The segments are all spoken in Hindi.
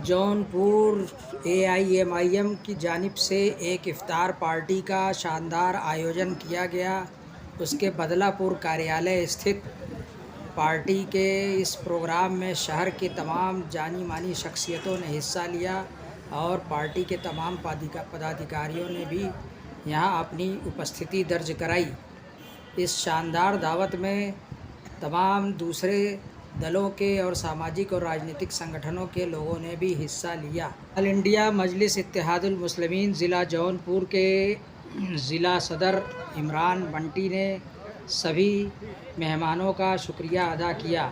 जौनपुर एआईएमआईएम की जानिब से एक इफ्तार पार्टी का शानदार आयोजन किया गया। उसके बदलापुर कार्यालय स्थित पार्टी के इस प्रोग्राम में शहर के तमाम जानी मानी शख्सियतों ने हिस्सा लिया और पार्टी के तमाम पदाधिकारियों ने भी यहाँ अपनी उपस्थिति दर्ज कराई। इस शानदार दावत में तमाम दूसरे दलों के और सामाजिक और राजनीतिक संगठनों के लोगों ने भी हिस्सा लिया। ऑल इंडिया मजलिस इत्तेहादुल मुस्लिमीन ज़िला जौनपुर के ज़िला सदर इमरान बंटी ने सभी मेहमानों का शुक्रिया अदा किया।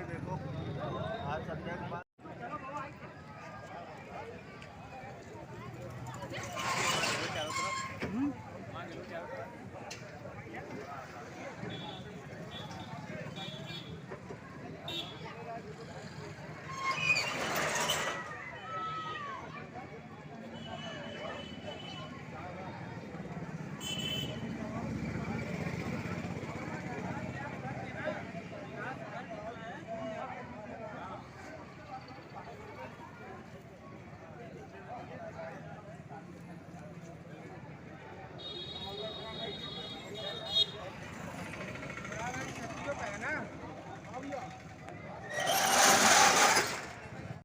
देखो आज सब्जेक्ट